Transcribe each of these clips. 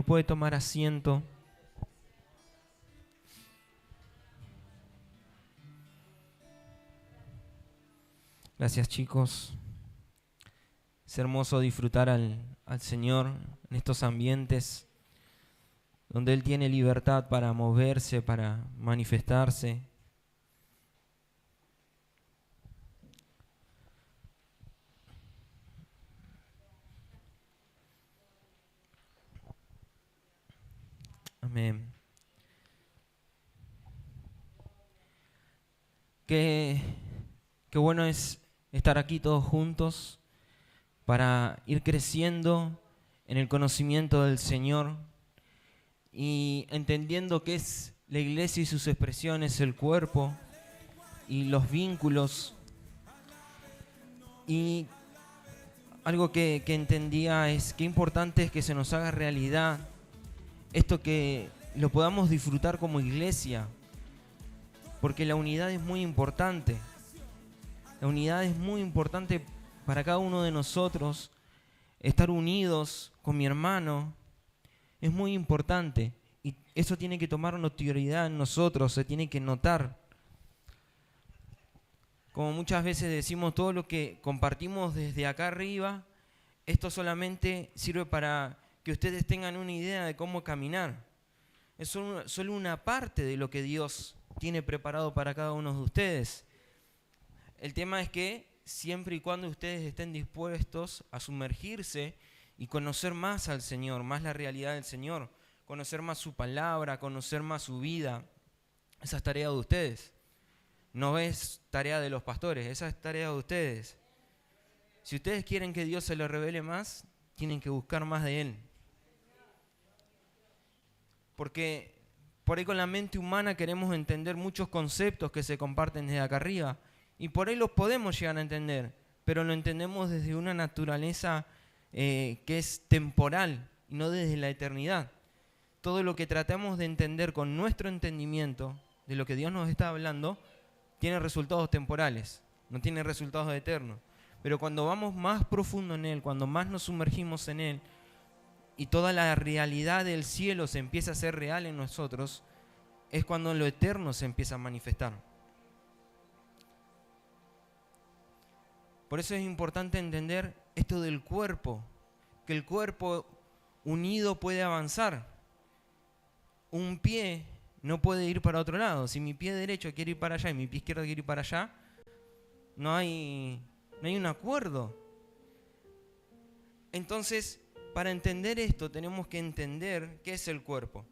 puede tomar asiento. Gracias, chicos. Es hermoso disfrutar al Señor en estos ambientes donde Él tiene libertad para moverse, para manifestarse. Amén. Qué bueno es estar aquí todos juntos para ir creciendo en el conocimiento del Señor y entendiendo qué es la iglesia y sus expresiones, el cuerpo y los vínculos. Y algo que entendía es qué importante es que se nos haga realidad esto, que lo podamos disfrutar como iglesia, porque la unidad es muy importante. La unidad es muy importante para cada uno de nosotros. Estar unidos con mi hermano es muy importante y eso tiene que tomar notoriedad en nosotros, se tiene que notar. Como muchas veces decimos, todo lo que compartimos desde acá arriba, esto solamente sirve para que ustedes tengan una idea de cómo caminar. Es solo una parte de lo que Dios tiene preparado para cada uno de ustedes. El tema es que siempre y cuando ustedes estén dispuestos a sumergirse y conocer más al Señor, más la realidad del Señor, conocer más su palabra, conocer más su vida, esa es tarea de ustedes. No es tarea de los pastores, esa es tarea de ustedes. Si ustedes quieren que Dios se les revele más, tienen que buscar más de Él. Porque por ahí con la mente humana queremos entender muchos conceptos que se comparten desde acá arriba. Y por ahí los podemos llegar a entender, pero lo entendemos desde una naturaleza que es temporal y no desde la eternidad. Todo lo que tratamos de entender con nuestro entendimiento de lo que Dios nos está hablando tiene resultados temporales, no tiene resultados eternos. Pero cuando vamos más profundo en Él, cuando más nos sumergimos en Él y toda la realidad del cielo se empieza a hacer real en nosotros, es cuando lo eterno se empieza a manifestar. Por eso es importante entender esto del cuerpo, que el cuerpo unido puede avanzar. Un pie no puede ir para otro lado. Si mi pie derecho quiere ir para allá y mi pie izquierdo quiere ir para allá, no hay un acuerdo. Entonces, para entender esto tenemos que entender qué es el cuerpo.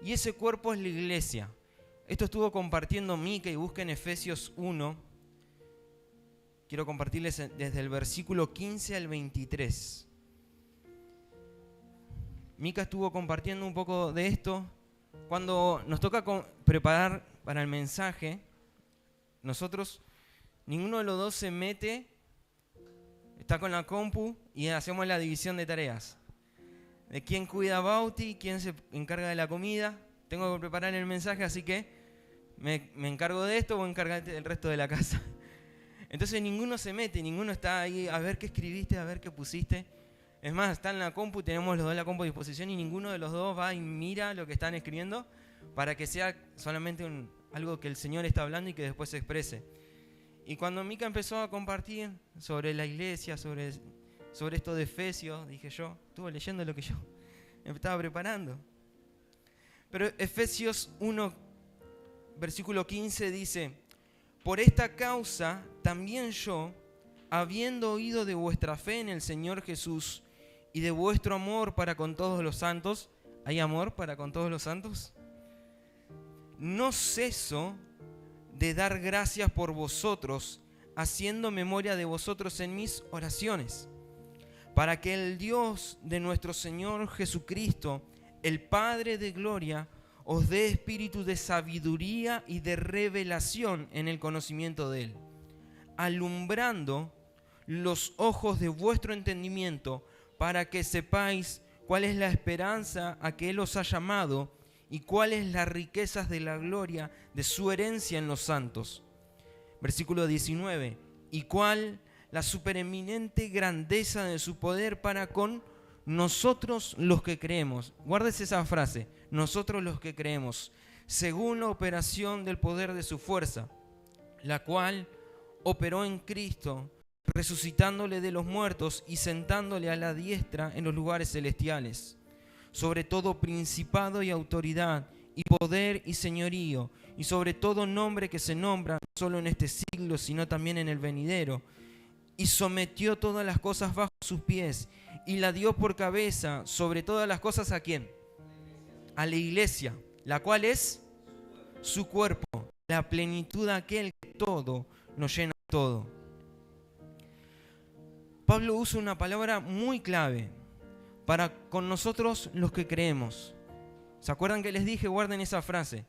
Y ese cuerpo es la iglesia. Esto estuvo compartiendo Mica, y busquen Efesios 1. Quiero compartirles desde el versículo 15 al 23. Mica estuvo compartiendo un poco de esto. Cuando nos toca preparar para el mensaje, nosotros, ninguno de los dos se mete, está con la compu y hacemos la división de tareas. De quién cuida a Bauti, quién se encarga de la comida. Tengo que preparar el mensaje, así que me encargo de esto, vos encargate del resto de la casa. Entonces ninguno se mete, ninguno está ahí a ver qué escribiste, a ver qué pusiste. Es más, está en la compu, tenemos los dos la compu a disposición y ninguno de los dos va y mira lo que están escribiendo para que sea solamente algo que el Señor está hablando y que después se exprese. Y cuando Mica empezó a compartir sobre la iglesia, sobre esto de Efesios, dije yo, estuve leyendo lo que yo me estaba preparando. Pero Efesios 1, versículo 15 dice: por esta causa también yo, habiendo oído de vuestra fe en el Señor Jesús y de vuestro amor para con todos los santos, ¿hay amor para con todos los santos? No ceso de dar gracias por vosotros, haciendo memoria de vosotros en mis oraciones, para que el Dios de nuestro Señor Jesucristo, el Padre de gloria, os dé espíritu de sabiduría y de revelación en el conocimiento de Él, alumbrando los ojos de vuestro entendimiento, para que sepáis cuál es la esperanza a que Él os ha llamado y cuáles las riquezas de la gloria de su herencia en los santos. Versículo 19. Y cuál la supereminente grandeza de su poder para con nosotros los que creemos, guárdese esa frase, nosotros los que creemos, según la operación del poder de su fuerza, la cual operó en Cristo, resucitándole de los muertos y sentándole a la diestra en los lugares celestiales, sobre todo principado y autoridad, y poder y señorío, y sobre todo nombre que se nombra no solo en este siglo, sino también en el venidero, y sometió todas las cosas bajo sus pies, y la dio por cabeza sobre todas las cosas. ¿A quién? A la iglesia, la cual es su cuerpo, la plenitud de aquel que todo nos llena todo. Pablo usa una palabra muy clave para con nosotros los que creemos. ¿Se acuerdan que les dije? Guarden esa frase.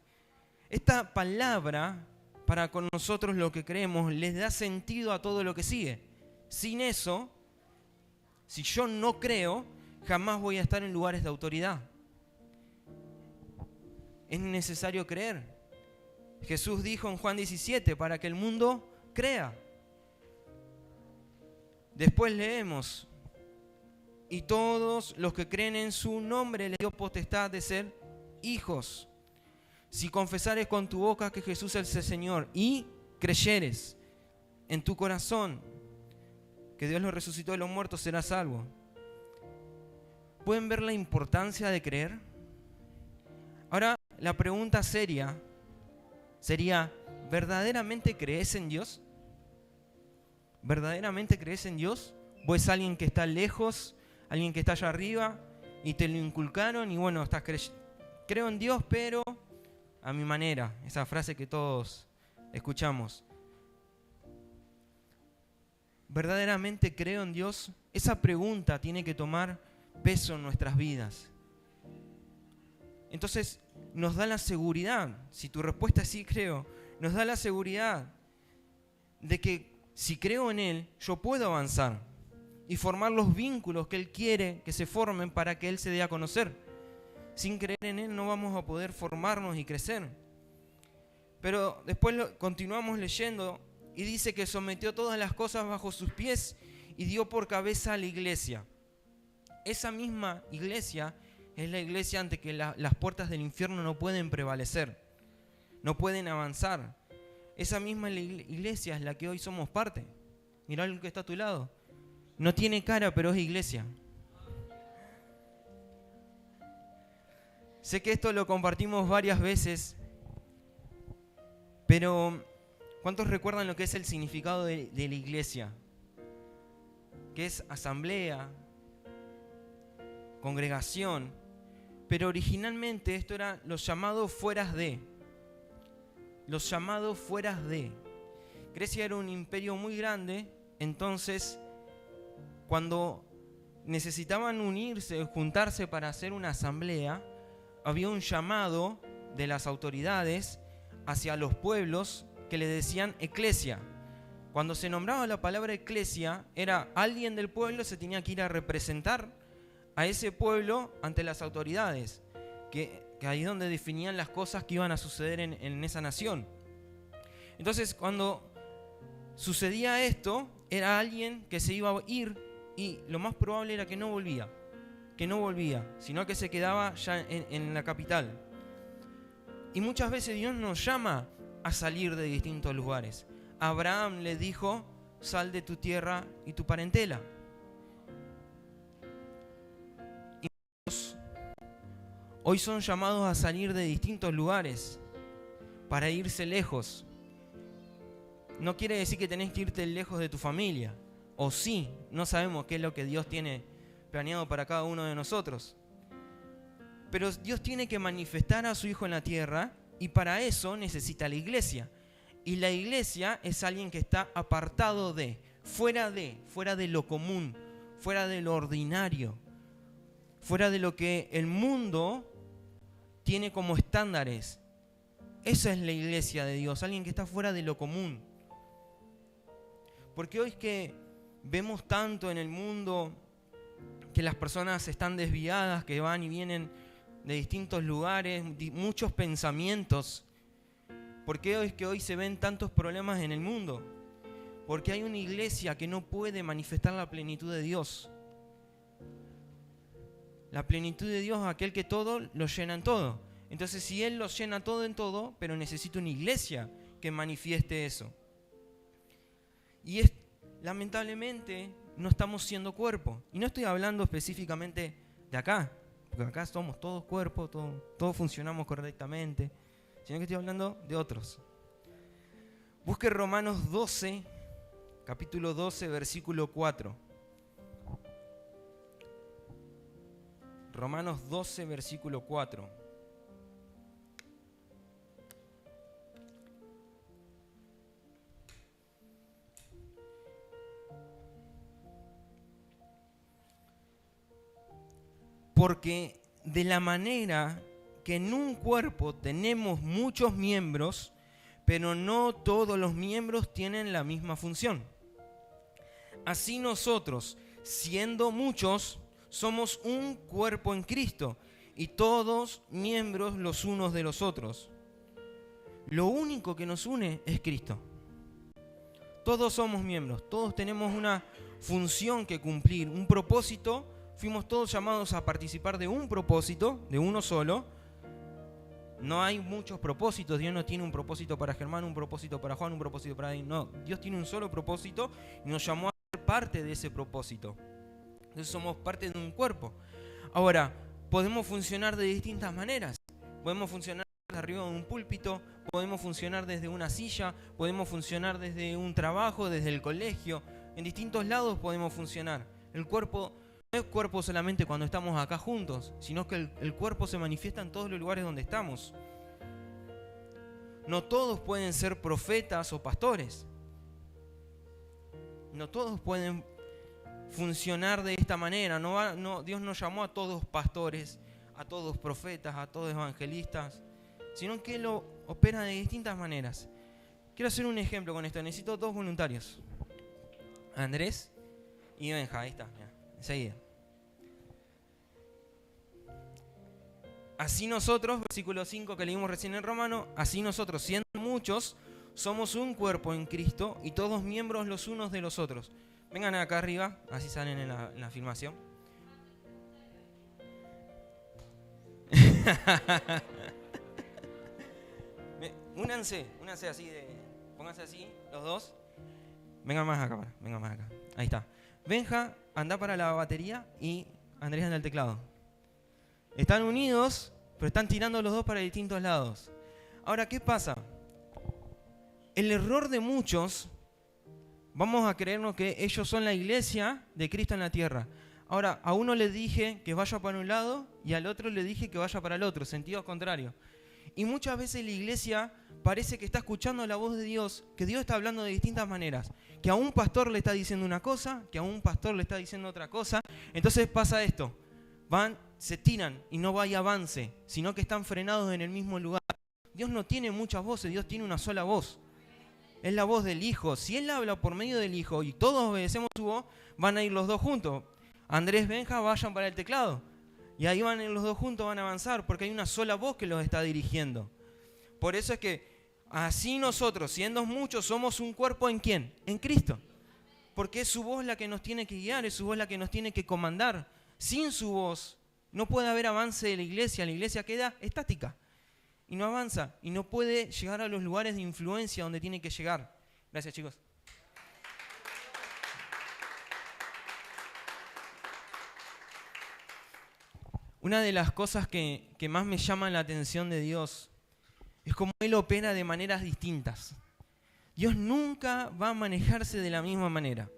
Esta palabra, para con nosotros los que creemos, les da sentido a todo lo que sigue. Sin eso, si yo no creo, jamás voy a estar en lugares de autoridad. Es necesario creer. Jesús dijo en Juan 17, para que el mundo crea. Después leemos, y todos los que creen en su nombre les dio potestad de ser hijos. Si confesares con tu boca que Jesús es el Señor y creyeres en tu corazón que Dios lo resucitó de los muertos, serás salvo. ¿Pueden ver la importancia de creer? Ahora, la pregunta seria sería, ¿verdaderamente crees en Dios? ¿Verdaderamente crees en Dios? ¿O es alguien que está lejos, alguien que está allá arriba y te lo inculcaron y bueno, creo en Dios, pero a mi manera? Esa frase que todos escuchamos. ¿Verdaderamente creo en Dios? Esa pregunta tiene que tomar peso en nuestras vidas. Entonces nos da la seguridad, si tu respuesta es sí creo, nos da la seguridad de que si creo en Él, yo puedo avanzar y formar los vínculos que Él quiere que se formen para que Él se dé a conocer. Sin creer en Él no vamos a poder formarnos y crecer. Pero después continuamos leyendo y dice que sometió todas las cosas bajo sus pies y dio por cabeza a la iglesia. Esa misma iglesia es la iglesia ante que las puertas del infierno no pueden prevalecer, no pueden avanzar. Esa misma iglesia es la que hoy somos parte. Mirá el que está a tu lado. No tiene cara, pero es iglesia. Sé que esto lo compartimos varias veces, pero ¿cuántos recuerdan lo que es el significado de la iglesia? Que es asamblea, congregación, pero originalmente esto era los llamados fueras de. Los llamados fueras de. Grecia era un imperio muy grande, entonces cuando necesitaban unirse, juntarse para hacer una asamblea, había un llamado de las autoridades hacia los pueblos que le decían eclesia. Cuando se nombraba la palabra eclesia, era alguien del pueblo se tenía que ir a representar a ese pueblo ante las autoridades, que ahí es donde definían las cosas que iban a suceder en esa nación. Entonces, cuando sucedía esto, era alguien que se iba a ir y lo más probable era que no volvía, sino que se quedaba ya en la capital. Y muchas veces Dios nos llama a salir de distintos lugares. Abraham le dijo, sal de tu tierra y tu parentela. Y muchos hoy son llamados a salir de distintos lugares para irse lejos. No quiere decir que tenés que irte lejos de tu familia. O sí, no sabemos qué es lo que Dios tiene planeado para cada uno de nosotros. Pero Dios tiene que manifestar a su Hijo en la tierra y para eso necesita la iglesia. Y la iglesia es alguien que está apartado fuera de lo común, fuera de lo ordinario, fuera de lo que el mundo tiene como estándares. Esa es la iglesia de Dios, alguien que está fuera de lo común. Porque hoy es que vemos tanto en el mundo que las personas están desviadas, que van y vienen de distintos lugares, muchos pensamientos. ¿Por qué es que hoy se ven tantos problemas en el mundo? Porque hay una iglesia que no puede manifestar la plenitud de Dios. La plenitud de Dios, aquel que todo lo llena en todo. Entonces, si Él lo llena todo en todo, pero necesita una iglesia que manifieste eso. Y lamentablemente no estamos siendo cuerpo. Y no estoy hablando específicamente de acá, porque acá somos todos cuerpo, todos funcionamos correctamente, sino que estoy hablando de otros. Busque Romanos 12, capítulo 12, versículo 4. Romanos 12, versículo 4. Porque de la manera que en un cuerpo tenemos muchos miembros, pero no todos los miembros tienen la misma función. Así nosotros, siendo muchos, somos un cuerpo en Cristo y todos miembros los unos de los otros. Lo único que nos une es Cristo. Todos somos miembros, todos tenemos una función que cumplir, un propósito. Fuimos todos llamados a participar de un propósito, de uno solo. No hay muchos propósitos. Dios no tiene un propósito para Germán, un propósito para Juan, un propósito para David. No, Dios tiene un solo propósito y nos llamó a ser parte de ese propósito. Entonces somos parte de un cuerpo. Ahora, podemos funcionar de distintas maneras. Podemos funcionar desde arriba de un púlpito, podemos funcionar desde una silla, podemos funcionar desde un trabajo, desde el colegio. En distintos lados podemos funcionar. El cuerpo no es cuerpo solamente cuando estamos acá juntos, sino que el cuerpo se manifiesta en todos los lugares donde estamos. No todos pueden ser profetas o pastores. No todos pueden funcionar de esta manera. Dios no llamó a todos pastores, a todos profetas, a todos evangelistas, sino que lo opera de distintas maneras. Quiero hacer un ejemplo con esto. Necesito 2 voluntarios. Andrés y Benja. Ahí está, mira, enseguida. Así nosotros, versículo 5 que leímos recién en Romano, así nosotros, siendo muchos, somos un cuerpo en Cristo y todos miembros los unos de los otros. Vengan acá arriba, así salen en la filmación. Únanse así, pónganse así, los dos. Vengan más acá, vengan más acá. Ahí está. Benja, anda para la batería y Andrés anda al teclado. Están unidos, pero están tirando los dos para distintos lados. Ahora, ¿qué pasa? El error de muchos, vamos a creernos que ellos son la iglesia de Cristo en la tierra. Ahora, a uno le dije que vaya para un lado y al otro le dije que vaya para el otro, sentido contrario. Y muchas veces la iglesia parece que está escuchando la voz de Dios, que Dios está hablando de distintas maneras. Que a un pastor le está diciendo una cosa, que a un pastor le está diciendo otra cosa. Entonces pasa esto, se tiran y no hay avance, sino que están frenados en el mismo lugar. Dios no tiene muchas voces, Dios tiene una sola voz. Es la voz del Hijo. Si Él habla por medio del Hijo y todos obedecemos su voz, van a ir los dos juntos. Andrés, Benja, vayan para el teclado. Y ahí van los dos juntos, van a avanzar, porque hay una sola voz que los está dirigiendo. Por eso es que así nosotros, siendo muchos, somos un cuerpo ¿en quién? En Cristo. Porque es su voz la que nos tiene que guiar, es su voz la que nos tiene que comandar. Sin su voz no puede haber avance de la iglesia queda estática. Y no avanza, y no puede llegar a los lugares de influencia donde tiene que llegar. Gracias, chicos. Una de las cosas que más me llaman la atención de Dios es cómo Él opera de maneras distintas. Dios nunca va a manejarse de la misma manera.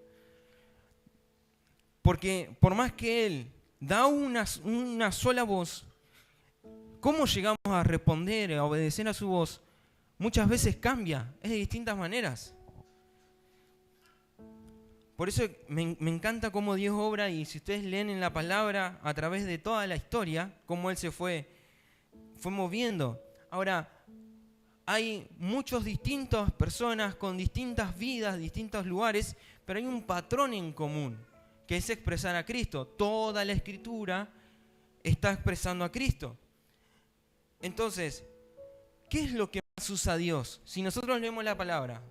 Porque por más que Él da una sola voz, cómo llegamos a responder, a obedecer a su voz, muchas veces cambia, es de distintas maneras. Por eso me encanta cómo Dios obra, y si ustedes leen en la palabra a través de toda la historia, cómo Él se fue moviendo. Ahora, hay muchas distintas personas con distintas vidas, distintos lugares, pero hay un patrón en común, que es expresar a Cristo. Toda la Escritura está expresando a Cristo. Entonces, ¿qué es lo que más usa Dios? Si nosotros leemos la palabra,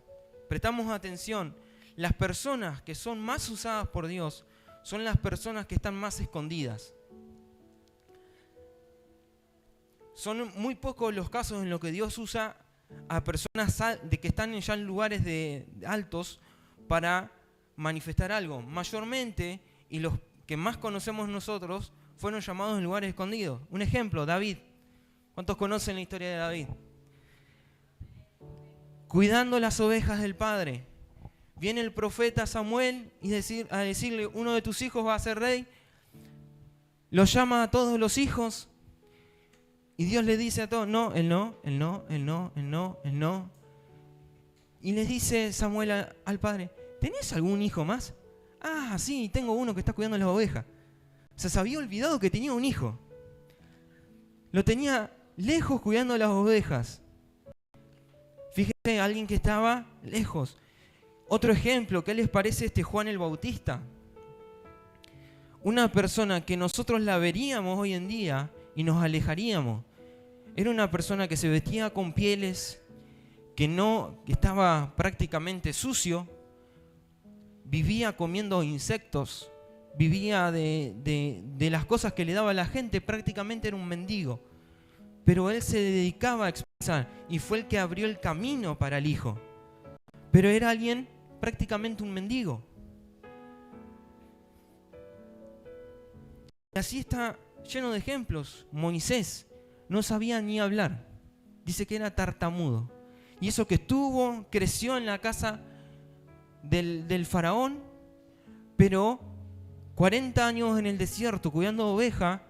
prestamos atención, las personas que son más usadas por Dios son las personas que están más escondidas. Son muy pocos los casos en los que Dios usa a personas que están ya en lugares altos para manifestar algo. Mayormente, y los que más conocemos nosotros, fueron llamados en lugares escondidos. Un ejemplo, David. ¿Cuántos conocen la historia de David? Cuidando las ovejas del padre. Viene el profeta Samuel a decirle, uno de tus hijos va a ser rey. Lo llama a todos los hijos. Y Dios le dice a todos, no, él no, él no, él no, él no, él no. Y les dice Samuel al padre, ¿tenés algún hijo más? Ah, sí, tengo uno que está cuidando las ovejas. O sea, se había olvidado que tenía un hijo. Lo tenía lejos cuidando las ovejas. Fíjense, alguien que estaba lejos. Otro ejemplo, ¿qué les parece Juan el Bautista? Una persona que nosotros la veríamos hoy en día y nos alejaríamos. Era una persona que se vestía con pieles, que estaba prácticamente sucio, vivía comiendo insectos, vivía de las cosas que le daba la gente, prácticamente era un mendigo. Pero él se dedicaba a expresar y fue el que abrió el camino para el Hijo. Pero era alguien prácticamente un mendigo. Y así está lleno de ejemplos. Moisés no sabía ni hablar. Dice que era tartamudo. Y eso que creció en la casa del faraón, pero 40 años en el desierto cuidando ovejas,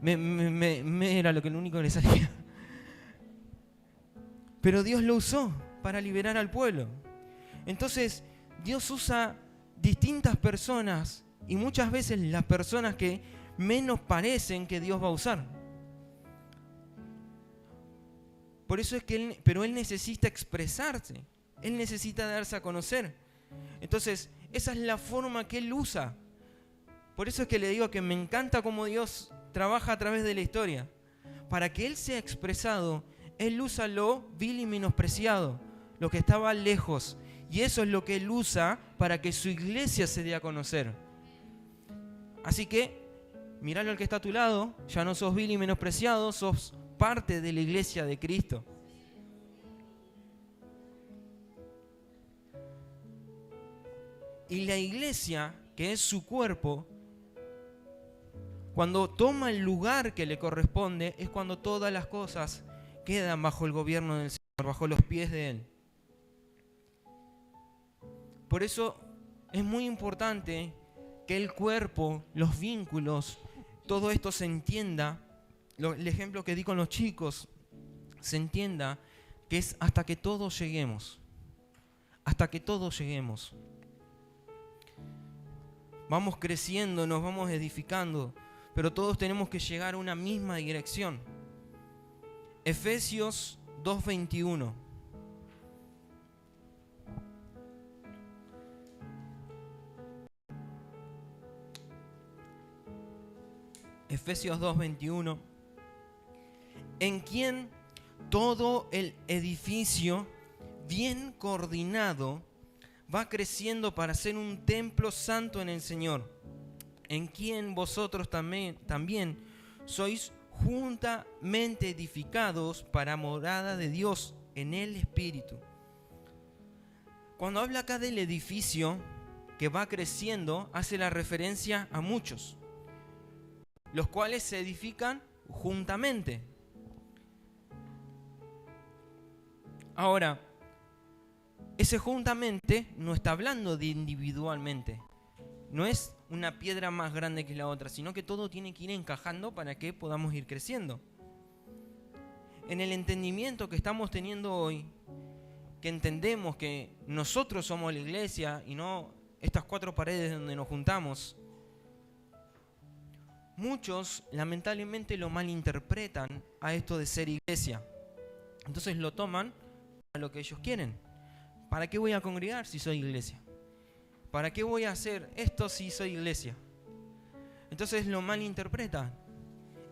era lo único que le salía. Pero Dios lo usó para liberar al pueblo. Entonces, Dios usa distintas personas y muchas veces las personas que menos parecen que Dios va a usar. Por eso es que pero Él necesita expresarse. Él necesita darse a conocer. Entonces, esa es la forma que Él usa. Por eso es que le digo que me encanta cómo Dios trabaja a través de la historia. Para que Él sea expresado, Él usa lo vil y menospreciado, lo que estaba lejos. Y eso es lo que Él usa para que su iglesia se dé a conocer. Así que, miralo al que está a tu lado, ya no sos vil y menospreciado, sos parte de la iglesia de Cristo. Y la iglesia, que es su cuerpo, cuando toma el lugar que le corresponde, es cuando todas las cosas quedan bajo el gobierno del Señor, bajo los pies de Él. Por eso es muy importante que el cuerpo, los vínculos, todo esto se entienda. El ejemplo que di con los chicos, se entienda que es hasta que todos lleguemos. Hasta que todos lleguemos. Vamos creciendo, nos vamos edificando, pero todos tenemos que llegar a una misma dirección. Efesios 2:21. Efesios 2:21. En quien todo el edificio bien coordinado va creciendo para ser un templo santo en el Señor, en quien vosotros también sois juntamente edificados para morada de Dios en el Espíritu. Cuando habla acá del edificio que va creciendo, hace la referencia a muchos, los cuales se edifican juntamente. Ahora, ese juntamente no está hablando de individualmente. No es una piedra más grande que la otra, sino que todo tiene que ir encajando para que podamos ir creciendo. En el entendimiento que estamos teniendo hoy, que entendemos que nosotros somos la iglesia y no estas 4 paredes donde nos juntamos, muchos lamentablemente lo malinterpretan a esto de ser iglesia. Entonces lo toman a lo que ellos quieren. ¿Para qué voy a congregar si soy iglesia? ¿Para qué voy a hacer esto si soy iglesia? Entonces lo malinterpretan.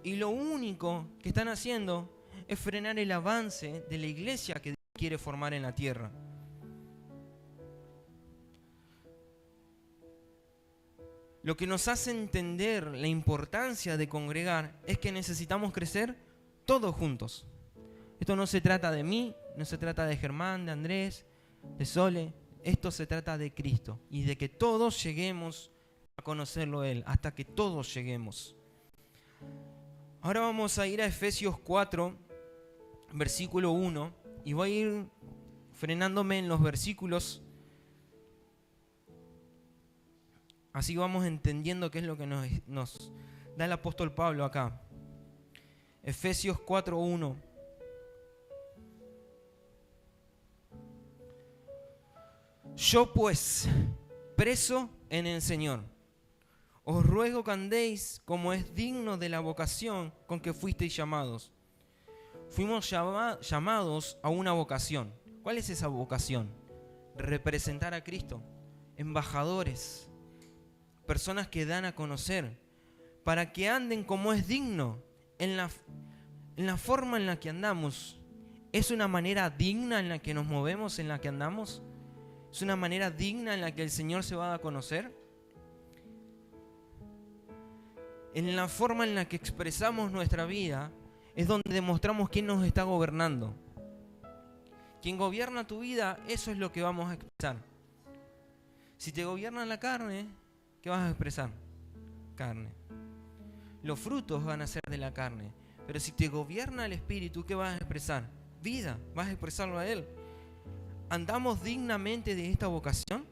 Y lo único que están haciendo es frenar el avance de la iglesia que Dios quiere formar en la tierra. Lo que nos hace entender la importancia de congregar es que necesitamos crecer todos juntos. Esto no se trata de mí, no se trata de Germán, de Andrés, de Sole. Esto se trata de Cristo y de que todos lleguemos a conocerlo a Él, hasta que todos lleguemos. Ahora vamos a ir a Efesios 4, versículo 1, y voy a ir frenándome en los versículos. Así vamos entendiendo qué es lo que nos da el apóstol Pablo acá. Efesios 4:1. Yo pues, preso en el Señor, os ruego que andéis como es digno de la vocación con que fuisteis llamados. Fuimos llamados a una vocación. ¿Cuál es esa vocación? Representar a Cristo. Embajadores. Personas que dan a conocer. Para que anden como es digno en la forma en la que andamos. ¿Es una manera digna en la que nos movemos, en la que andamos? ¿Es una manera digna en la que el Señor se va a dar a conocer? En la forma en la que expresamos nuestra vida es donde demostramos quién nos está gobernando. Quien gobierna tu vida, eso es lo que vamos a expresar. Si te gobierna la carne, ¿qué vas a expresar? Carne. Los frutos van a ser de la carne. Pero si te gobierna el Espíritu, ¿qué vas a expresar? Vida, vas a expresarlo a Él. ¿Andamos dignamente de esta vocación?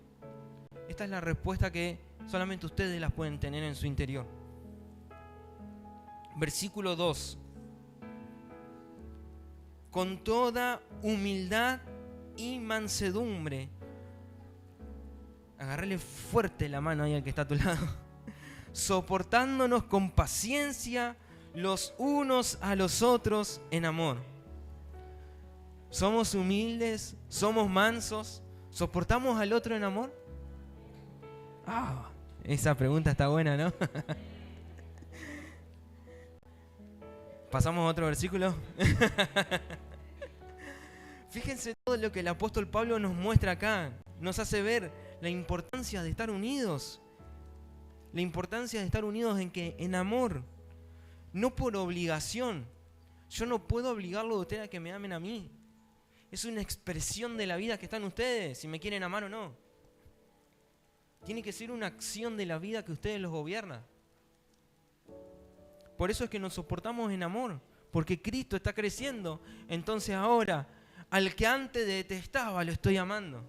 Esta es la respuesta que solamente ustedes las pueden tener en su interior. Versículo 2. Con toda humildad y mansedumbre. Agárrale fuerte la mano ahí al que está a tu lado. Soportándonos con paciencia los unos a los otros en amor. ¿Somos humildes? ¿Somos mansos? ¿Soportamos al otro en amor? Esa pregunta está buena, ¿no? ¿Pasamos a otro versículo? Fíjense todo lo que el apóstol Pablo nos muestra acá. Nos hace ver la importancia de estar unidos. La importancia de estar unidos en amor. No por obligación. Yo no puedo obligarlo a ustedes a que me amen a mí. Es una expresión de la vida que está en ustedes, si me quieren amar o no. Tiene que ser una acción de la vida que ustedes los gobiernan. Por eso es que nos soportamos en amor, porque Cristo está creciendo. Entonces ahora, al que antes detestaba, lo estoy amando.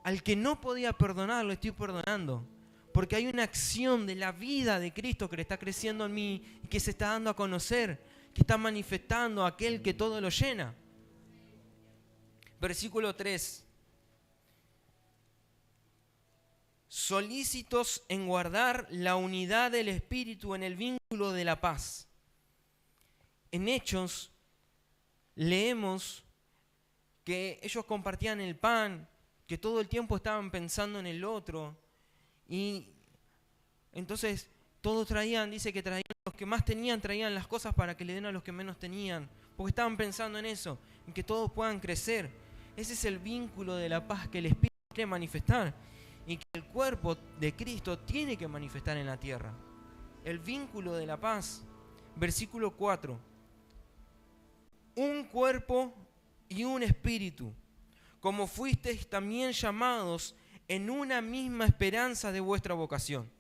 Al que no podía perdonar, lo estoy perdonando. Porque hay una acción de la vida de Cristo que le está creciendo en mí y que se está dando a conocer, que está manifestando a aquel que todo lo llena. Versículo 3. Solícitos en guardar la unidad del Espíritu en el vínculo de la paz. En Hechos leemos que ellos compartían el pan, que todo el tiempo estaban pensando en el otro. Y entonces todos traían, dice que traían, los que más tenían traían las cosas para que le den a los que menos tenían. Porque estaban pensando en eso, en que todos puedan crecer. Ese es el vínculo de la paz que el Espíritu quiere manifestar y que el cuerpo de Cristo tiene que manifestar en la tierra. El vínculo de la paz. Versículo 4. Un cuerpo y un espíritu, como fuisteis también llamados en una misma esperanza de vuestra vocación.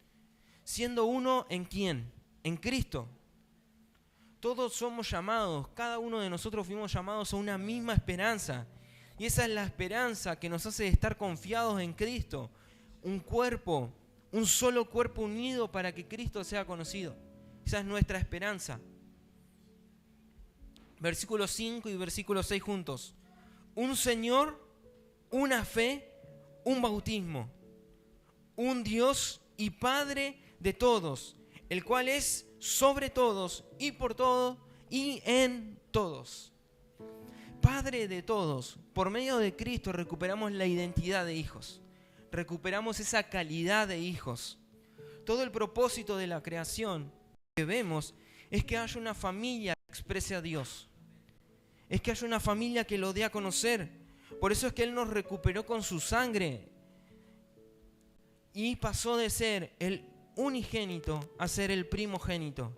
Siendo uno en ¿quién? En Cristo. Todos somos llamados, cada uno de nosotros fuimos llamados a una misma esperanza. Y esa es la esperanza que nos hace estar confiados en Cristo. Un cuerpo, un solo cuerpo unido para que Cristo sea conocido. Esa es nuestra esperanza. Versículo 5 y versículo 6 juntos. Un Señor, una fe, un bautismo. Un Dios y Padre de todos, el cual es sobre todos y por todo y en todos. Padre de todos, por medio de Cristo recuperamos la identidad de hijos, recuperamos esa calidad de hijos. Todo el propósito de la creación que vemos es que haya una familia que exprese a Dios, es que haya una familia que lo dé a conocer. Por eso es que Él nos recuperó con su sangre y pasó de ser el unigénito a ser el primogénito.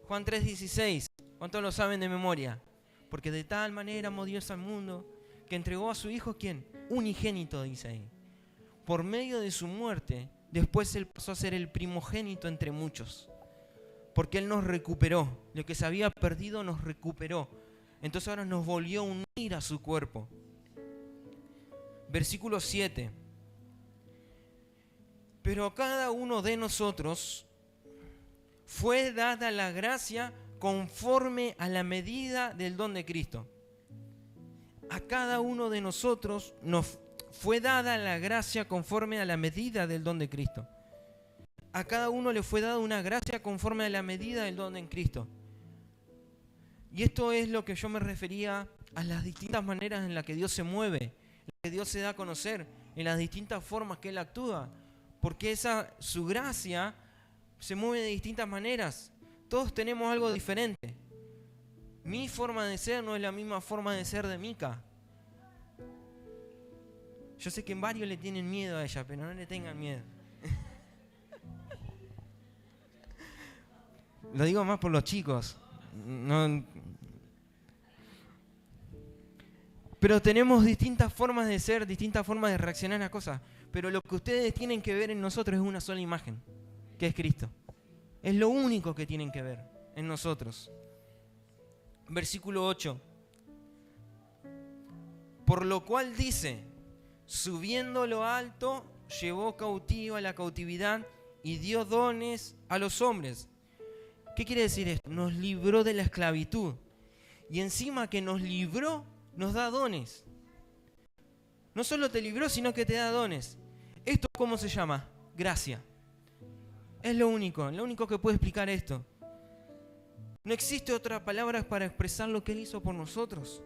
Juan 3:16. ¿Cuántos lo saben de memoria? Porque de tal manera amó Dios al mundo que entregó a su Hijo, ¿quién? Unigénito, dice ahí. Por medio de su muerte, después Él pasó a ser el primogénito entre muchos. Porque Él nos recuperó. Lo que se había perdido nos recuperó. Entonces ahora nos volvió a unir a su cuerpo. Versículo 7. Pero a cada uno de nosotros fue dada la gracia conforme a la medida del don de Cristo. A cada uno de nosotros nos fue dada la gracia conforme a la medida del don de Cristo. A cada uno le fue dada una gracia conforme a la medida del don en Cristo. Y esto es lo que yo me refería a las distintas maneras en las que Dios se mueve, en las que Dios se da a conocer, en las distintas formas que Él actúa. Porque su gracia se mueve de distintas maneras. Todos tenemos algo diferente. Mi forma de ser no es la misma forma de ser de Mica. Yo sé que en varios le tienen miedo a ella, pero no le tengan miedo. Lo digo más por los chicos. No. Pero tenemos distintas formas de ser, distintas formas de reaccionar a cosas. Pero lo que ustedes tienen que ver en nosotros es una sola imagen, que es Cristo. Es lo único que tienen que ver en nosotros. Versículo 8. Por lo cual dice, subiendo lo alto, llevó cautivo a la cautividad y dio dones a los hombres. ¿Qué quiere decir esto? Nos libró de la esclavitud. Y encima que nos libró, nos da dones. No solo te libró, sino que te da dones. ¿Esto cómo se llama? Gracia. Es lo único que puede explicar esto. No existe otra palabra para expresar lo que Él hizo por nosotros.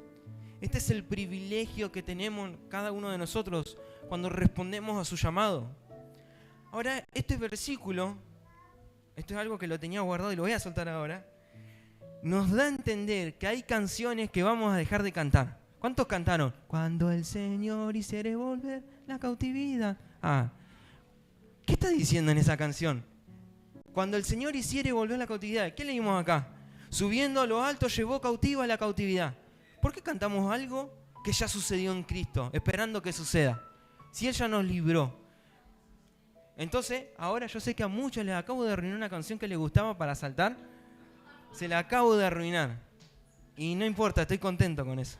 Este es el privilegio que tenemos cada uno de nosotros cuando respondemos a su llamado. Ahora, este versículo, esto es algo que lo tenía guardado y lo voy a soltar ahora, nos da a entender que hay canciones que vamos a dejar de cantar. ¿Cuántos cantaron? Cuando el Señor hiciere volver la cautividad. ¿Qué está diciendo en esa canción? Cuando el Señor hiciere volver la cautividad. ¿Qué leímos acá? Subiendo a lo alto llevó cautiva la cautividad. ¿Por qué cantamos algo que ya sucedió en Cristo, esperando que suceda? Si Él ya nos libró. Entonces, ahora yo sé que a muchos les acabo de arruinar una canción que les gustaba para saltar. Se la acabo de arruinar. Y no importa, estoy contento con eso.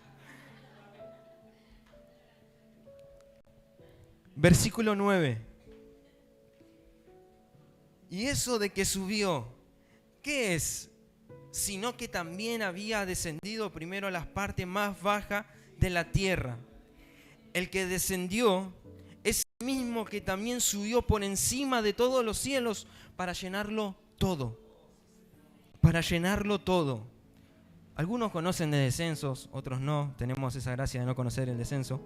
Versículo 9. Y eso de que subió, ¿qué es? Sino que también había descendido primero a las partes más bajas de la tierra. El que descendió es el mismo que también subió por encima de todos los cielos para llenarlo todo. Para llenarlo todo. Algunos conocen de descensos, otros no. Tenemos esa gracia de no conocer el descenso.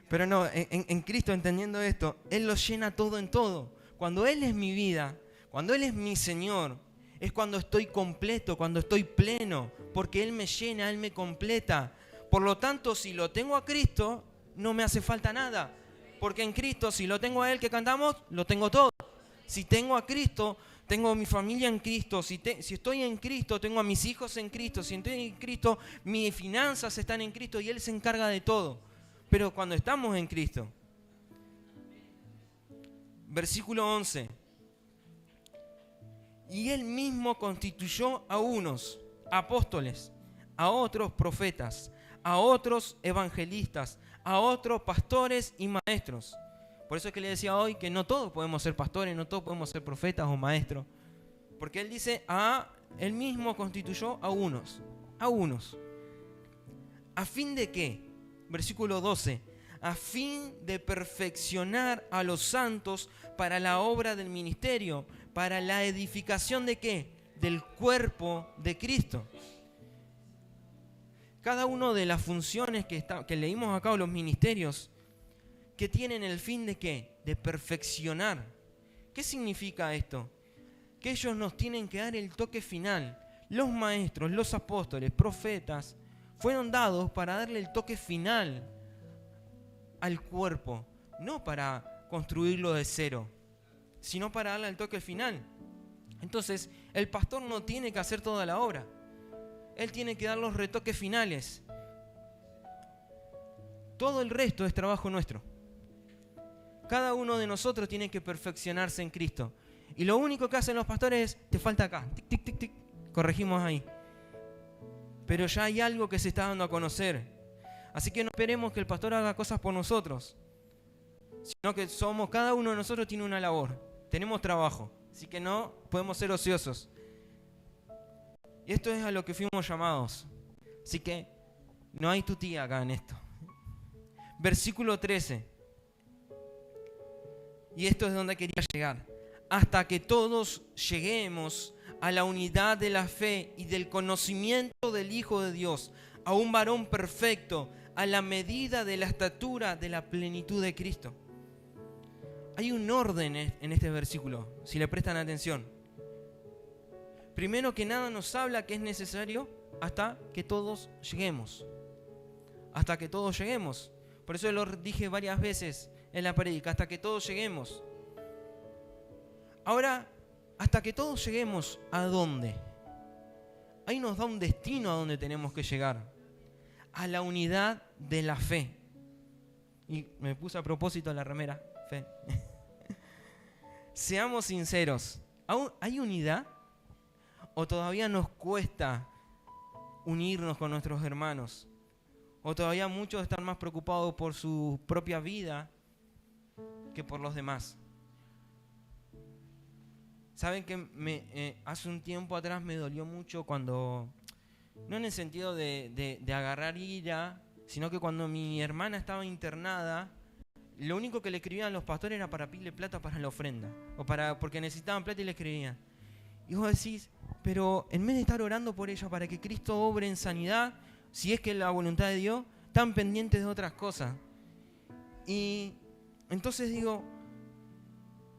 Pero no, en Cristo, entendiendo esto, Él lo llena todo en todo. Cuando Él es mi vida, cuando Él es mi Señor, es cuando estoy completo, cuando estoy pleno, porque Él me llena, Él me completa. Por lo tanto, si lo tengo a Cristo, no me hace falta nada. Porque en Cristo, si lo tengo a Él que cantamos, lo tengo todo. Si tengo a Cristo, tengo a mi familia en Cristo. Si estoy en Cristo, tengo a mis hijos en Cristo. Si estoy en Cristo, mis finanzas están en Cristo y Él se encarga de todo. Pero cuando estamos en Cristo. Versículo 11. Y Él mismo constituyó a unos apóstoles, a otros profetas, a otros evangelistas, a otros pastores y maestros. Por eso es que le decía hoy que no todos podemos ser pastores, no todos podemos ser profetas o maestros. Porque Él dice, Él mismo constituyó a unos. ¿A fin de qué? Versículo 12. A fin de perfeccionar a los santos para la obra del ministerio, para la edificación ¿de qué? Del cuerpo de Cristo. Cada una de las funciones que leímos acá, o los ministerios, que tienen el fin de ¿qué? De perfeccionar. ¿Qué significa esto? Que ellos nos tienen que dar el toque final. Los maestros, los apóstoles, profetas, fueron dados para darle el toque final al cuerpo, no para construirlo de cero. sino para darle el toque final. Entonces, el pastor no tiene que hacer toda la obra. Él tiene que dar los retoques finales. Todo el resto es trabajo nuestro. Cada uno de nosotros tiene que perfeccionarse en Cristo. Y lo único que hacen los pastores es, te falta acá, tic, tic, tic, tic, corregimos ahí. Pero ya hay algo que se está dando a conocer. Así que no esperemos que el pastor haga cosas por nosotros, sino que cada uno de nosotros tiene una labor, tenemos trabajo, así que no podemos ser ociosos. Y esto es a lo que fuimos llamados. Así que no hay tutía acá en esto. Versículo 13. Y esto es donde quería llegar. Hasta que todos lleguemos a la unidad de la fe y del conocimiento del Hijo de Dios, a un varón perfecto, a la medida de la estatura de la plenitud de Cristo. Hay un orden en este versículo, si le prestan atención. Primero que nada nos habla que es necesario hasta que todos lleguemos. Hasta que todos lleguemos. Por eso lo dije varias veces en la prédica, hasta que todos lleguemos. Ahora, hasta que todos lleguemos, ¿a dónde? Ahí nos da un destino a donde tenemos que llegar. A la unidad de la fe. Y me puse a propósito la remera, fe. Seamos sinceros, ¿hay unidad? ¿O todavía nos cuesta unirnos con nuestros hermanos? ¿O todavía muchos están más preocupados por su propia vida que por los demás? Saben que hace un tiempo atrás me dolió mucho cuando, no en el sentido de agarrar ira, sino que cuando mi hermana estaba internada, lo único que le escribían a los pastores era para pedirle plata para la ofrenda, porque necesitaban plata y le escribían. Y vos decís, pero en vez de estar orando por ella para que Cristo obre en sanidad, si es que es la voluntad de Dios, están pendientes de otras cosas. Y entonces digo,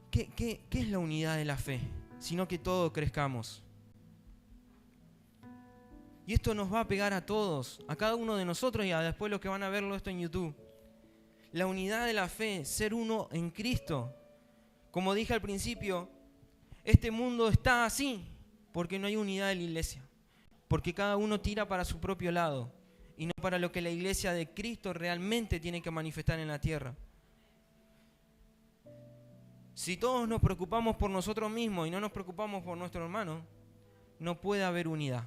¿qué es la unidad de la fe? Sino que todos crezcamos. Y esto nos va a pegar a todos, a cada uno de nosotros y a después los que van a verlo esto en YouTube. La unidad de la fe, ser uno en Cristo. Como dije al principio, este mundo está así porque no hay unidad de la iglesia. Porque cada uno tira para su propio lado y no para lo que la iglesia de Cristo realmente tiene que manifestar en la tierra. Si todos nos preocupamos por nosotros mismos y no nos preocupamos por nuestro hermano, no puede haber unidad.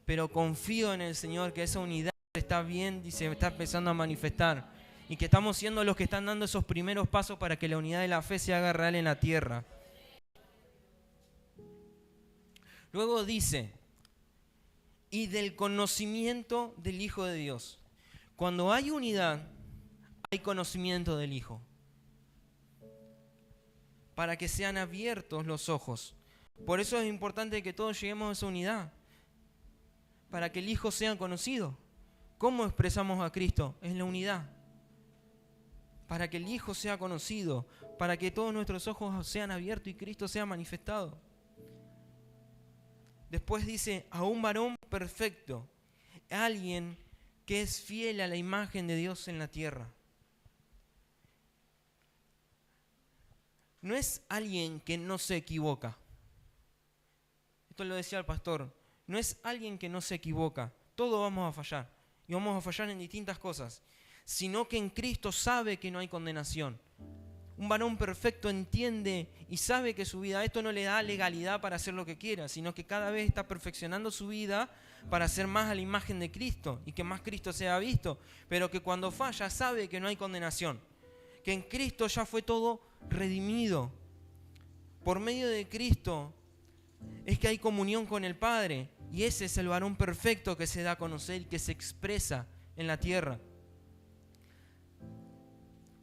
Pero confío en el Señor que esa unidad está bien y se está empezando a manifestar. Y que estamos siendo los que están dando esos primeros pasos para que la unidad de la fe se haga real en la tierra. Luego dice, y del conocimiento del Hijo de Dios. Cuando hay unidad, hay conocimiento del Hijo. Para que sean abiertos los ojos. Por eso es importante que todos lleguemos a esa unidad. Para que el Hijo sea conocido. ¿Cómo expresamos a Cristo? Es la unidad. Para que el Hijo sea conocido, para que todos nuestros ojos sean abiertos y Cristo sea manifestado. Después dice, a un varón perfecto, alguien que es fiel a la imagen de Dios en la tierra. No es alguien que no se equivoca. Esto lo decía el pastor. No es alguien que no se equivoca. Todos vamos a fallar. Y vamos a fallar en distintas cosas. Sino que en Cristo sabe que no hay condenación. Un varón perfecto entiende y sabe que su vida, esto no le da legalidad para hacer lo que quiera, sino que cada vez está perfeccionando su vida para ser más a la imagen de Cristo y que más Cristo sea visto, pero que cuando falla sabe que no hay condenación, que en Cristo ya fue todo redimido. Por medio de Cristo es que hay comunión con el Padre y ese es el varón perfecto que se da a conocer y que se expresa en la tierra.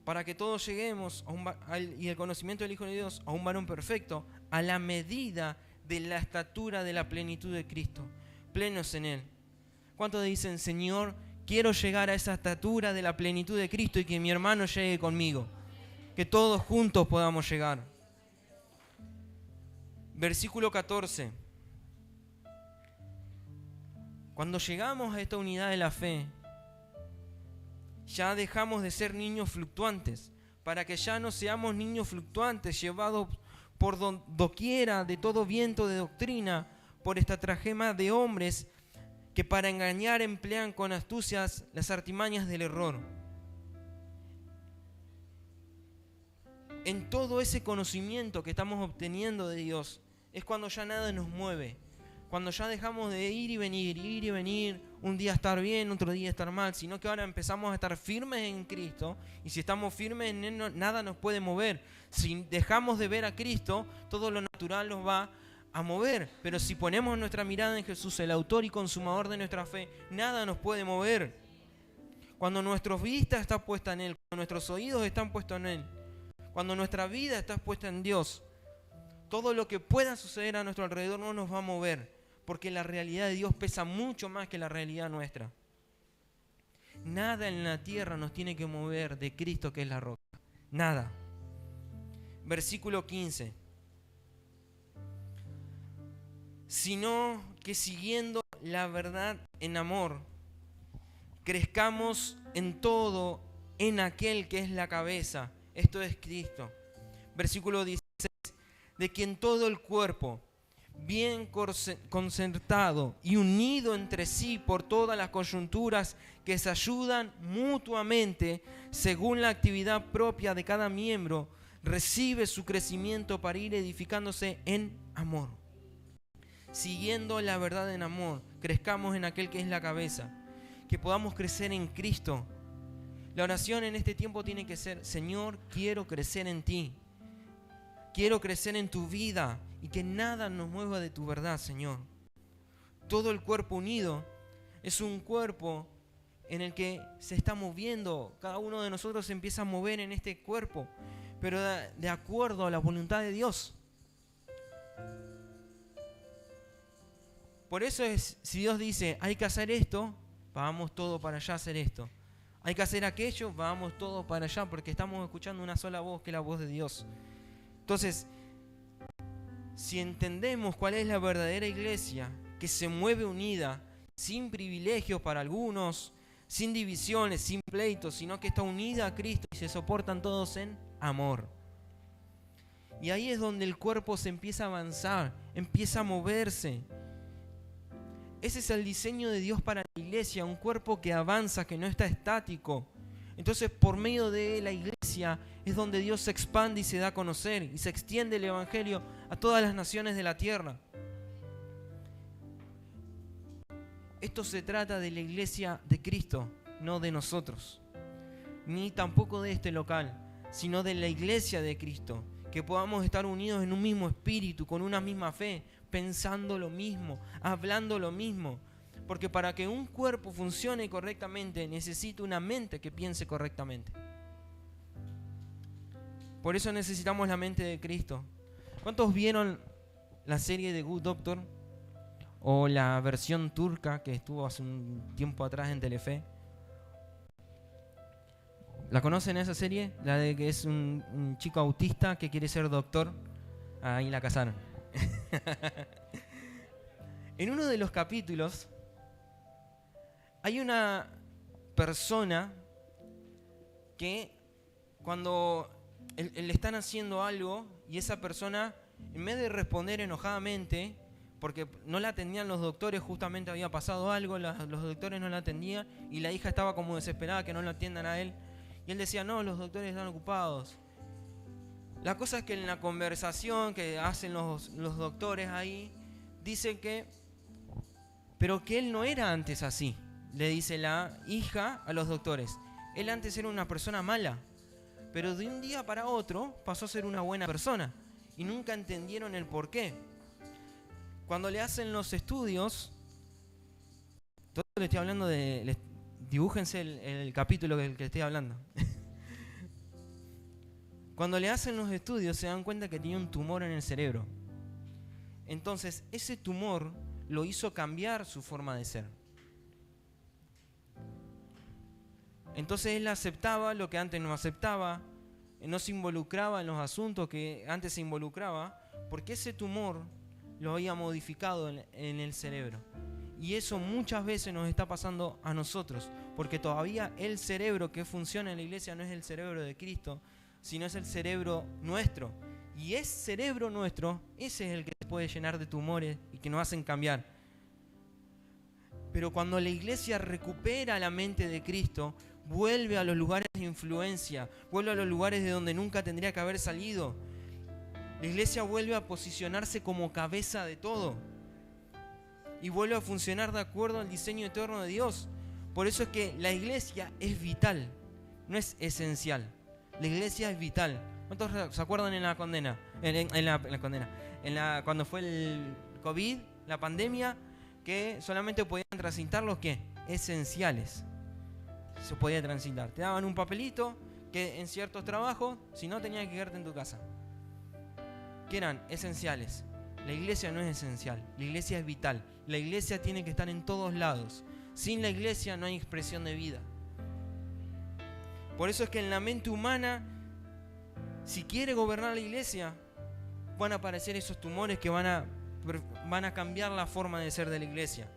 Para que todos lleguemos y el conocimiento del Hijo de Dios a un varón perfecto, a la medida de la estatura de la plenitud de Cristo, plenos en Él. ¿Cuántos dicen, Señor, quiero llegar a esa estatura de la plenitud de Cristo y que mi hermano llegue conmigo? Que todos juntos podamos llegar. Versículo 14. Cuando llegamos a esta unidad de la fe, ya dejamos de ser niños fluctuantes, para que ya no seamos niños fluctuantes, llevados por doquiera de todo viento de doctrina, por estratagema de hombres que para engañar emplean con astucias las artimañas del error. En todo ese conocimiento que estamos obteniendo de Dios, es cuando ya nada nos mueve. Cuando ya dejamos de ir y venir, un día estar bien, otro día estar mal, sino que ahora empezamos a estar firmes en Cristo, y si estamos firmes en Él, nada nos puede mover. Si dejamos de ver a Cristo, todo lo natural nos va a mover, pero si ponemos nuestra mirada en Jesús, el autor y consumador de nuestra fe, nada nos puede mover. Cuando nuestra vista está puesta en Él, cuando nuestros oídos están puestos en Él, cuando nuestra vida está puesta en Dios, todo lo que pueda suceder a nuestro alrededor no nos va a mover, porque la realidad de Dios pesa mucho más que la realidad nuestra. Nada en la tierra nos tiene que mover de Cristo, que es la roca. Nada. Versículo 15. Sino que siguiendo la verdad en amor, crezcamos en todo en aquel que es la cabeza. Esto es Cristo. Versículo 16. De quien todo el cuerpo, bien concertado y unido entre sí por todas las coyunturas que se ayudan mutuamente según la actividad propia de cada miembro, recibe su crecimiento para ir edificándose en amor. Siguiendo la verdad en amor, crezcamos en aquel que es la cabeza, que podamos crecer en Cristo. La oración en este tiempo tiene que ser: Señor, quiero crecer en ti. Quiero crecer en tu vida y que nada nos mueva de tu verdad, Señor. Todo el cuerpo unido es un cuerpo en el que se está moviendo. Cada uno de nosotros se empieza a mover en este cuerpo, pero de acuerdo a la voluntad de Dios. Por eso si Dios dice, hay que hacer esto, vamos todos para allá a hacer esto. Hay que hacer aquello, vamos todos para allá, porque estamos escuchando una sola voz, que es la voz de Dios. Entonces, si entendemos cuál es la verdadera iglesia, que se mueve unida, sin privilegios para algunos, sin divisiones, sin pleitos, sino que está unida a Cristo y se soportan todos en amor. Y ahí es donde el cuerpo se empieza a avanzar, empieza a moverse. Ese es el diseño de Dios para la iglesia, un cuerpo que avanza, que no está estático. Entonces, por medio de la iglesia es donde Dios se expande y se da a conocer y se extiende el evangelio a todas las naciones de la tierra. Esto se trata de la iglesia de Cristo, no de nosotros, ni tampoco de este local, sino de la iglesia de Cristo, que podamos estar unidos en un mismo espíritu, con una misma fe, pensando lo mismo, hablando lo mismo. Porque para que un cuerpo funcione correctamente, necesita una mente que piense correctamente. Por eso necesitamos la mente de Cristo. ¿Cuántos vieron la serie de Good Doctor? O la versión turca que estuvo hace un tiempo atrás en Telefe. ¿La conocen esa serie? La de que es un chico autista que quiere ser doctor. Ahí la casaron. En uno de los capítulos hay una persona que cuando le están haciendo algo y esa persona, en vez de responder enojadamente, porque no la atendían los doctores, justamente había pasado algo, los doctores no la atendían y la hija estaba como desesperada que no lo atiendan a él, y él decía, no, los doctores están ocupados. La cosa es que en la conversación que hacen los doctores ahí, dicen que, pero que él no era antes así. Le dice la hija a los doctores, él antes era una persona mala, pero de un día para otro pasó a ser una buena persona y nunca entendieron el por qué. Cuando le hacen los estudios, todo esto le estoy hablando de, dibújense el capítulo del que estoy hablando. Cuando le hacen los estudios se dan cuenta que tenía un tumor en el cerebro. Entonces ese tumor lo hizo cambiar su forma de ser. Entonces él aceptaba lo que antes no aceptaba, no se involucraba en los asuntos que antes se involucraba, porque ese tumor lo había modificado en el cerebro. Y eso muchas veces nos está pasando a nosotros, porque todavía el cerebro que funciona en la iglesia no es el cerebro de Cristo, sino es el cerebro nuestro. Y ese cerebro nuestro, ese es el que te puede llenar de tumores y que nos hacen cambiar. Pero cuando la iglesia recupera la mente de Cristo, vuelve a los lugares de influencia, vuelve a los lugares de donde nunca tendría que haber salido. La iglesia vuelve a posicionarse como cabeza de todo y vuelve a funcionar de acuerdo al diseño eterno de Dios. Por eso es que la iglesia es vital, no es esencial. La iglesia es vital. ¿Cuántos se acuerdan en la condena? Cuando fue el COVID, la pandemia, que solamente podían transitar los que esenciales. Se podía transitar. Te daban un papelito que en ciertos trabajos, si no, tenías que quedarte en tu casa. Que eran esenciales. La iglesia no es esencial, la iglesia es vital. La iglesia tiene que estar en todos lados. Sin la iglesia no hay expresión de vida. Por eso es que en la mente humana, si quiere gobernar la iglesia, van a aparecer esos tumores que van a cambiar la forma de ser de la iglesia.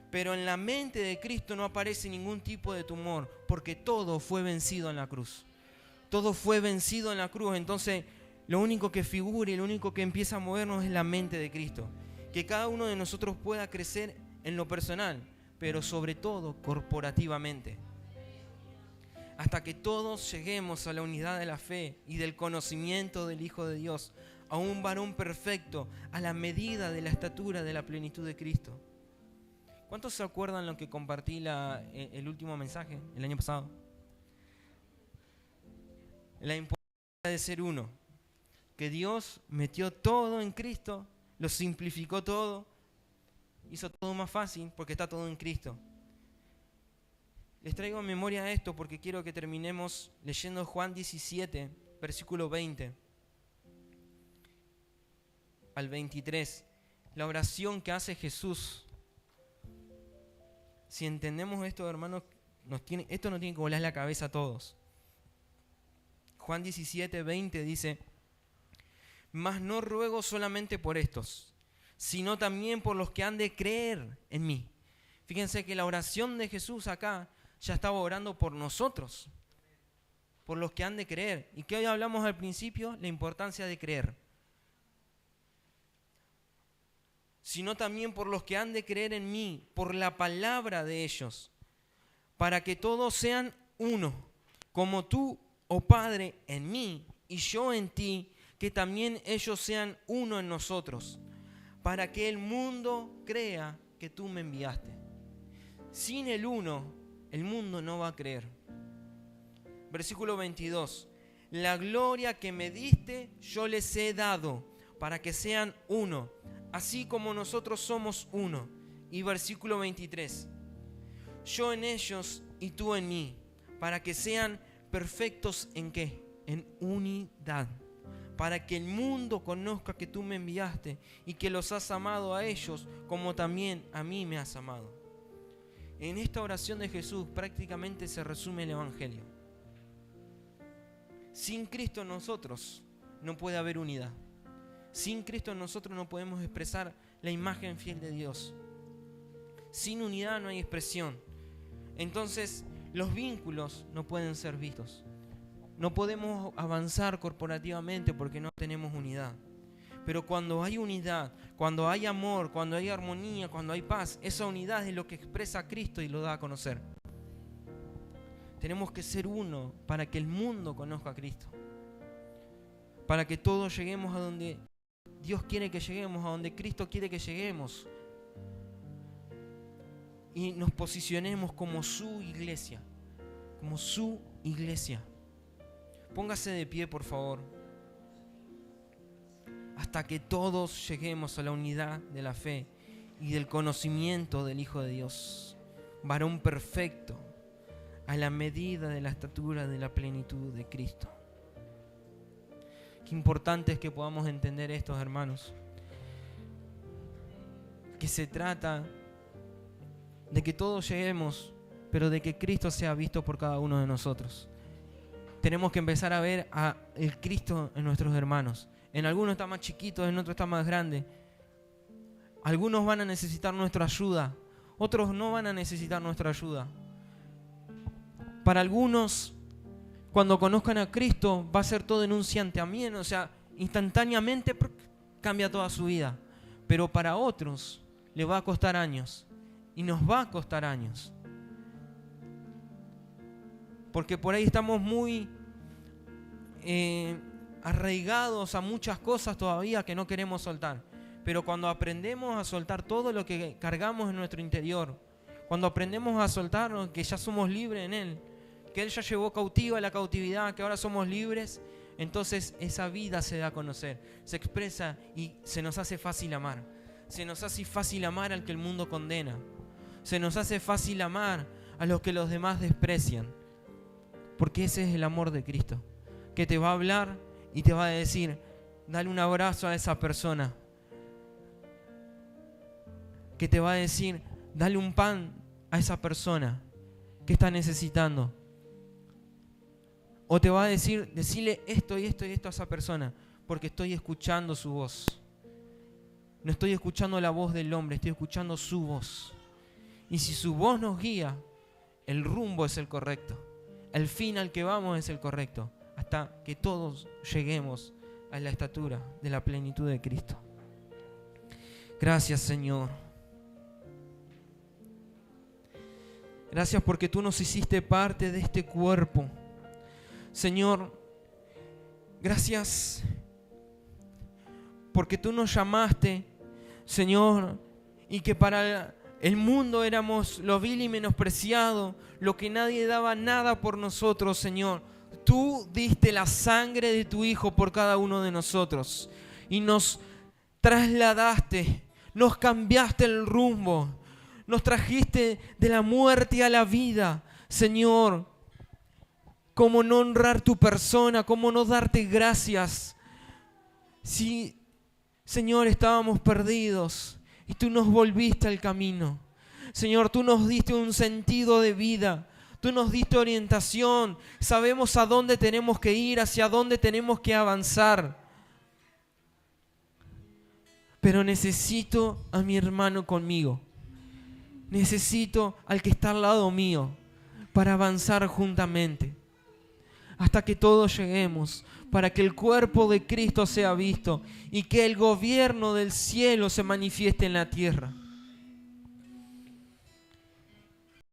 Pero en la mente de Cristo no aparece ningún tipo de tumor, porque todo fue vencido en la cruz. Todo fue vencido en la cruz. Entonces, lo único que figura y lo único que empieza a movernos es la mente de Cristo. Que cada uno de nosotros pueda crecer en lo personal, pero sobre todo corporativamente. Hasta que todos lleguemos a la unidad de la fe y del conocimiento del Hijo de Dios, a un varón perfecto, a la medida de la estatura de la plenitud de Cristo. ¿Cuántos se acuerdan lo que compartí el último mensaje, el año pasado? La importancia de ser uno. Que Dios metió todo en Cristo, lo simplificó todo, hizo todo más fácil porque está todo en Cristo. Les traigo a memoria esto porque quiero que terminemos leyendo Juan 17, versículo 20 al 23. La oración que hace Jesús. Si entendemos esto, hermanos, esto nos tiene que volar la cabeza a todos. Juan 17, 20 dice: mas no ruego solamente por estos, sino también por los que han de creer en mí. Fíjense que la oración de Jesús acá ya estaba orando por nosotros, por los que han de creer. ¿Y qué hoy hablamos al principio? La importancia de creer. Sino también por los que han de creer en mí, por la palabra de ellos, para que todos sean uno, como tú, oh Padre, en mí y yo en ti, que también ellos sean uno en nosotros, para que el mundo crea que tú me enviaste. Sin el uno, el mundo no va a creer. Versículo 22. La gloria que me diste, yo les he dado, para que sean uno, así como nosotros somos uno. Y versículo 23. Yo en ellos y tú en mí, para que sean perfectos ¿en qué? En unidad. Para que el mundo conozca que tú me enviaste y que los has amado a ellos como también a mí me has amado. En esta oración de Jesús prácticamente se resume el Evangelio. Sin Cristo en nosotros no puede haber unidad. Sin Cristo en nosotros no podemos expresar la imagen fiel de Dios. Sin unidad no hay expresión. Entonces los vínculos no pueden ser vistos. No podemos avanzar corporativamente porque no tenemos unidad. Pero cuando hay unidad, cuando hay amor, cuando hay armonía, cuando hay paz, esa unidad es lo que expresa a Cristo y lo da a conocer. Tenemos que ser uno para que el mundo conozca a Cristo. Para que todos lleguemos a donde Dios quiere que lleguemos, a donde Cristo quiere que lleguemos. Y nos posicionemos como su iglesia. Como su iglesia. Póngase de pie, por favor. Hasta que todos lleguemos a la unidad de la fe y del conocimiento del Hijo de Dios. Varón perfecto, a la medida de la estatura de la plenitud de Cristo. Qué importante es que podamos entender esto, hermanos. Que se trata de que todos lleguemos, pero de que Cristo sea visto por cada uno de nosotros. Tenemos que empezar a ver a el Cristo en nuestros hermanos. En algunos está más chiquito, en otros está más grande. Algunos van a necesitar nuestra ayuda, otros no van a necesitar nuestra ayuda. Para algunos, cuando conozcan a Cristo va a ser todo en un santiamén, o sea, instantáneamente cambia toda su vida. Pero para otros le va a costar años y nos va a costar años. Porque por ahí estamos muy arraigados a muchas cosas todavía que no queremos soltar. Pero cuando aprendemos a soltar todo lo que cargamos en nuestro interior, cuando aprendemos a soltar que ya somos libres en Él, que Él ya llevó cautiva la cautividad, que ahora somos libres, entonces esa vida se da a conocer, se expresa y se nos hace fácil amar. Se nos hace fácil amar al que el mundo condena. Se nos hace fácil amar a los que los demás desprecian. Porque ese es el amor de Cristo, que te va a hablar y te va a decir, dale un abrazo a esa persona. Que te va a decir, dale un pan a esa persona que está necesitando. O te va a decir, decile esto y esto y esto a esa persona, porque estoy escuchando su voz. No estoy escuchando la voz del hombre, estoy escuchando su voz. Y si su voz nos guía, el rumbo es el correcto. El fin al que vamos es el correcto. Hasta que todos lleguemos a la estatura de la plenitud de Cristo. Gracias, Señor. Gracias porque tú nos hiciste parte de este cuerpo. Señor, gracias porque tú nos llamaste, Señor, y que para el mundo éramos lo vil y menospreciado, lo que nadie daba nada por nosotros, Señor. Tú diste la sangre de tu Hijo por cada uno de nosotros y nos trasladaste, nos cambiaste el rumbo, nos trajiste de la muerte a la vida, Señor. ¿Cómo no honrar tu persona? ¿Cómo no darte gracias? Si, Señor, estábamos perdidos y tú nos volviste al camino. Señor, tú nos diste un sentido de vida. Tú nos diste orientación. Sabemos a dónde tenemos que ir, hacia dónde tenemos que avanzar. Pero necesito a mi hermano conmigo. Necesito al que está al lado mío para avanzar juntamente. Hasta que todos lleguemos, para que el cuerpo de Cristo sea visto y que el gobierno del cielo se manifieste en la tierra.